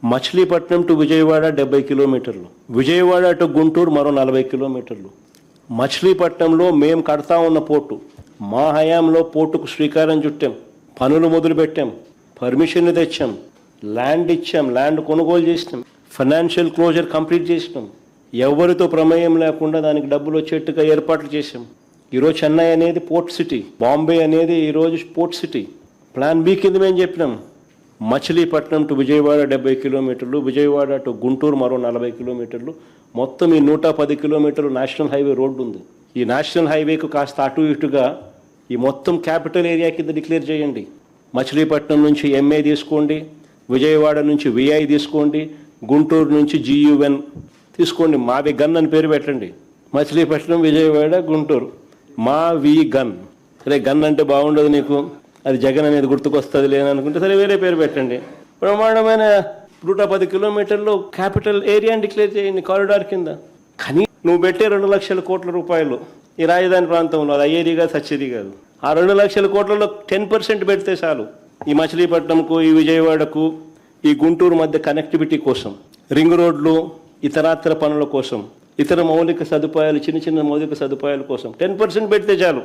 Machilipatnam to Vijayawada 70 కిలోమీటర్లు, Vijayawada to Guntur మరో 40 కిలోమీటర్లు. మచిలీపట్నంలో మేము కడతా ఉన్న పోర్టు, మా హయాంలో పోర్టుకు శ్రీకారం చుట్టాం, పనులు మొదలుపెట్టాం, పర్మిషన్లు తెచ్చాం, ల్యాండ్ ఇచ్చాం, ల్యాండ్ కొనుగోలు చేసినాం, ఫైనాన్షియల్ క్లోజర్ కంప్లీట్ చేసినాం, ఎవరితో ప్రమేయం లేకుండా దానికి డబ్బులు వచ్చేట్టుగా ఏర్పాట్లు చేశాం. ఈరోజు చెన్నై అనేది పోర్ట్ సిటీ, బాంబే అనేది ఈరోజు పోర్ట్ సిటీ. ప్లాన్ బి కింద మేము చెప్పినాం, మచిలీపట్నం టు విజయవాడ 70 కిలోమీటర్లు, విజయవాడ టు గుంటూరు మరో 40 కిలోమీటర్లు, మొత్తం ఈ 110 కిలోమీటర్లు నేషనల్ హైవే రోడ్డు ఉంది. ఈ నేషనల్ హైవేకు కాస్త అటు ఇటుగా ఈ మొత్తం క్యాపిటల్ ఏరియా కింద డిక్లేర్ చేయండి. మచిలీపట్నం నుంచి ఎంఏ తీసుకోండి, విజయవాడ నుంచి విఐ తీసుకోండి, గుంటూరు నుంచి జియుఎన్ తీసుకోండి, మావి గన్ అని పేరు పెట్టండి. మచిలీపట్నం, విజయవాడ, గుంటూరు, మా వి గన్. సరే, గన్ అంటే బాగుండదు నీకు, అది జగన్ అనేది గుర్తుకొస్తుంది లేననుకుంటే సరే వేరే పేరు పెట్టండి. బ్రహ్మాండమైన 110 కిలోమీటర్లు క్యాపిటల్ ఏరియాని డిక్లేర్ చేయండి కారిడార్ కింద. కానీ నువ్వు పెట్టే 2 లక్షల కోట్ల రూపాయలు ఈ రాజధాని ప్రాంతంలో, అది అయ్యేది కాదు, సచ్చేది కాదు. ఆ 2 లక్షల కోట్లలో 10% పెడితే చాలు ఈ మచిలీపట్నంకు, ఈ విజయవాడకు, ఈ గుంటూరు మధ్య కనెక్టివిటీ కోసం, రింగ్ రోడ్లు, ఇతరాతర పనుల కోసం, ఇతర మౌలిక సదుపాయాలు, చిన్న చిన్న మౌలిక సదుపాయాల కోసం 10% పెడితే చాలు.